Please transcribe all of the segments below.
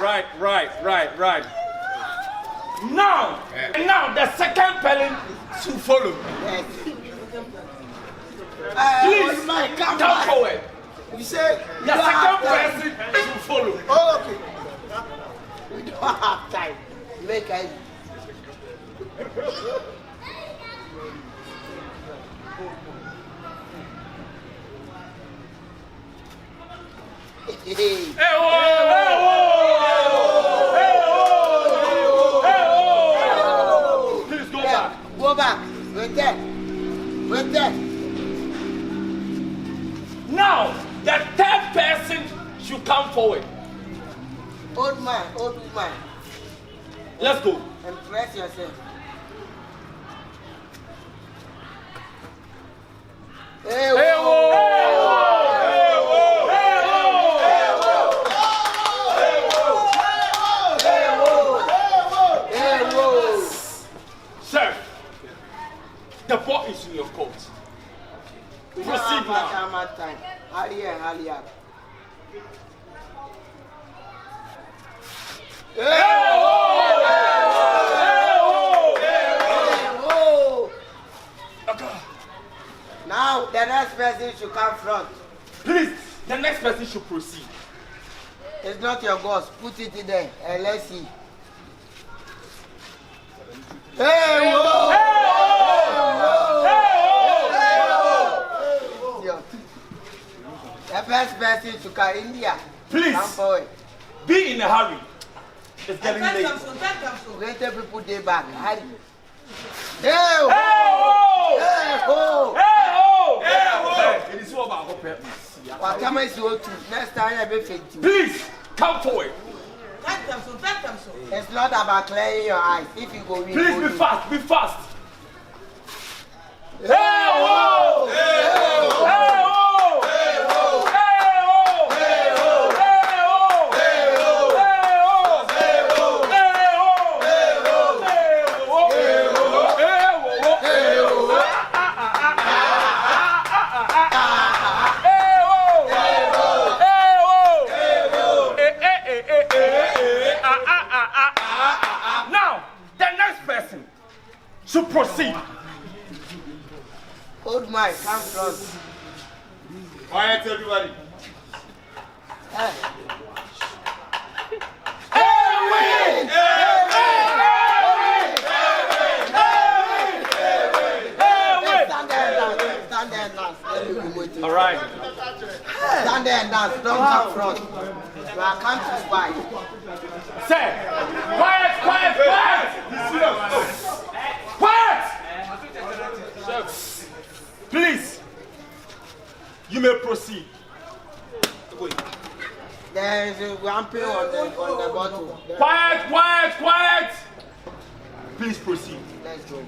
Right. Now the second person should follow. Please, come forward. You say the second person should follow. Oh, okay. We don't have time. Make I. Please go back. Go back. Wait there. Now, the third person should come forward. Old man. Let's go. And press yourself. Sir, the ball is in your court. Proceed now. Time. Hurry up. Now the next person should come front. Please, the next person should proceed. It's not your boss. Put it in there and let's see. The first person should come India. Please, come forward. Be in a hurry. It's getting late. Let people day back. Hurry. It is over. Whatever is your two. Next time I will fit you. Please, come forward. It's not about clearing your eyes. If you go, please be fast. Now, the next person should proceed. Old man, come front. Quiet, everybody. Stand there and dance. All right. Stand there and dance. Don't come front. You are country spy. Sir, quiet. Please, you may proceed. There is a ramping on the bottle. Quiet. Please proceed. Let's go.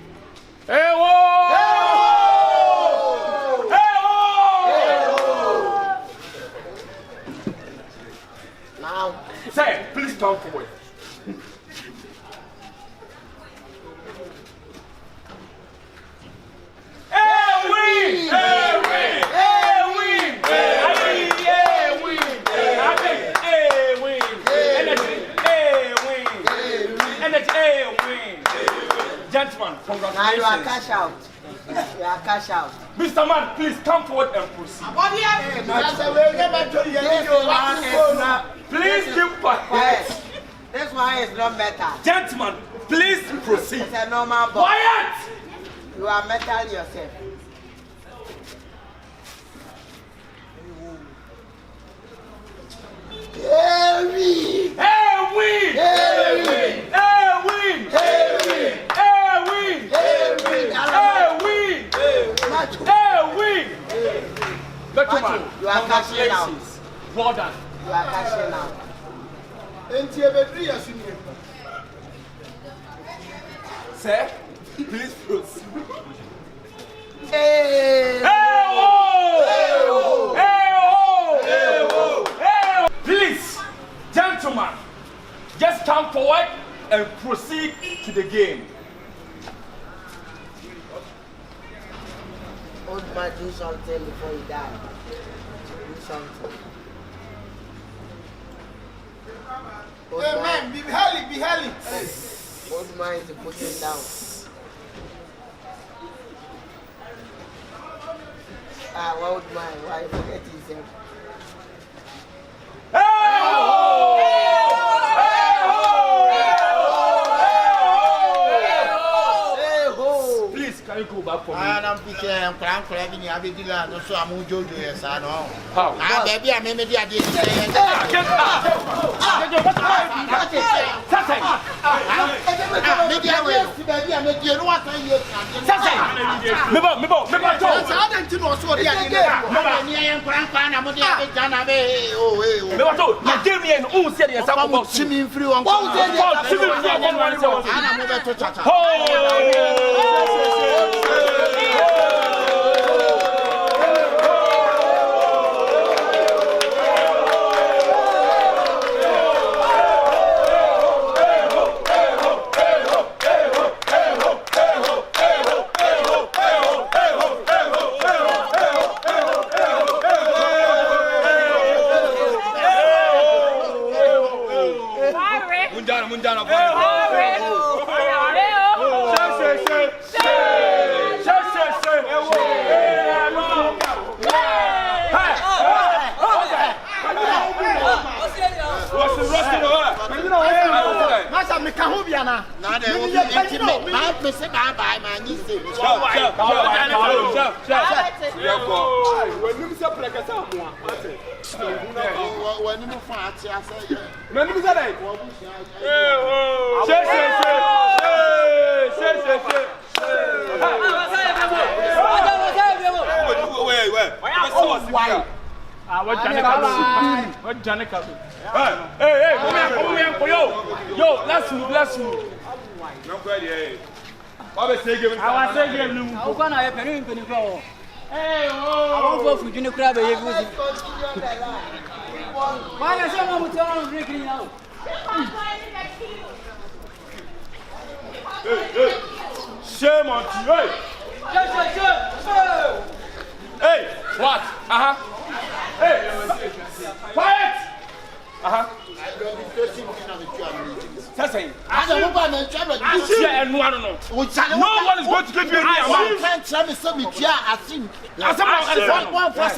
Now, sir, please come forward. Gentlemen, congratulations. now you are cash out. Mr. Man, please come forward and proceed. Please keep quiet. This one is not metal. Gentlemen, please proceed. It's a normal ball. Quiet! You are metal yourself. You are cashing out. Well done. You are cashing out. Sir, please proceed. Please, gentlemen, just come forward and proceed to the game. Old man, do something before you die. Do something. Amen. Be heli. Old man is putting down. Old man, why forget himself? Please, can you go back for me? I'm picking cranking a bit land, so I'm going to do this. I know. How? Baby, I made the idea. Yo, let's move. No good, yeah. I was saying, I'm going to have a penny for. Hey, I won't go for Junior Crab. Why does someone turn on drinking now? Shame on you. Hey, what? Hey, quiet. That's it. I don't want to travel. No one is going to give you any can't tell me some I think. One for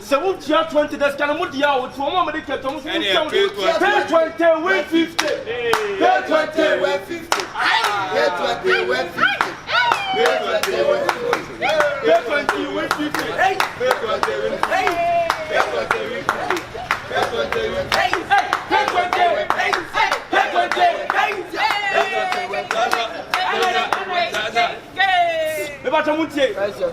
So 20 that's kind of mudi out to one minute pay 20 win 50 pay 20 win 50 pay 20 win 50 pay 20 win 50 pay 20 win 50 hey pay 20 win 50 pay 20 win 50 pay 20 win 50 pay 20 win 50 pay 20 win 50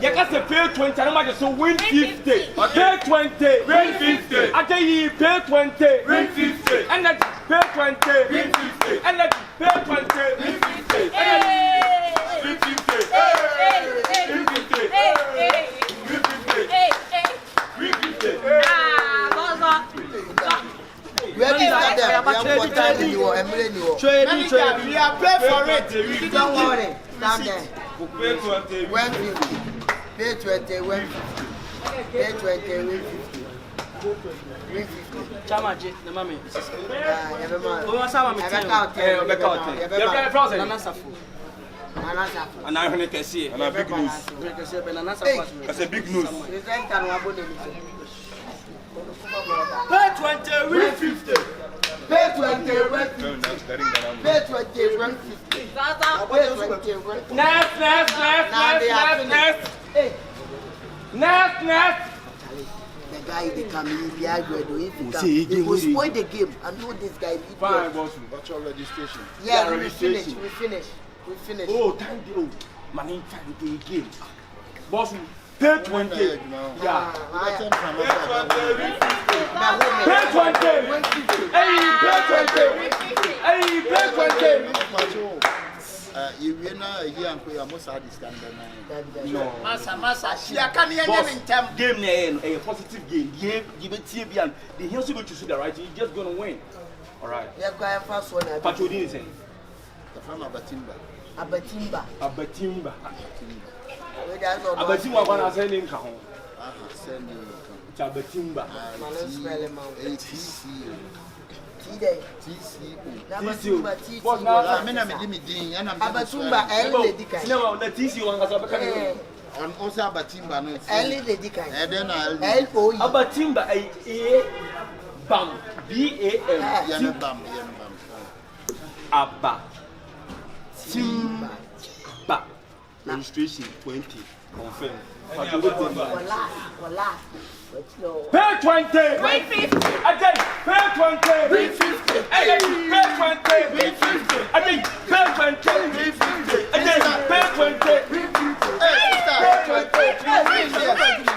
you can say pay 20 and I'm so win 50 pay 20 win 50 I tell you pay 20 win 50 and then pay 20 win 50 and then pay 20 win 50 and then win 50 win 50 win 50 where is that? We are paid for it. Don't worry. Stand there. Pay 20 win 50 pay 20 win 50 pay 20 win 50 Chama J, the mommy. Oh, what's up, Mammy? And I want to see and a big news. That's a big news. Pay 20, win 50. Pay 20, win 50. Pay 20, win 50. Next. The guy they come in, he will spoil the game. I know this guy. Fine, boss. What's your registration? Yeah, we finish. Oh, thank you. Man, in time the game. Boss, pay 20. Yeah. Pay 20. Hey, pay 20. You win a year and pay a most hard standard. No. Massa. She can hear them in time. Game a positive game. Game, give it to you. The hills you go to see the right. You're just gonna win. All right. Yeah, going fast one. Patrolling is The farm Abatimba. Abatimba. Abatimba, one has a name. Send you. Abatimba. Abatumba, no, the TC one has a on also Abatimba. Abatimba, BAM, BAM, Abba, Timba, registration 20, confirm. Pay 20, Win 50. again, pay 20, Win 50. again, pay 20, Win 50. again, pay 20, Win 50. again, pay 20, Hey, Pay 20.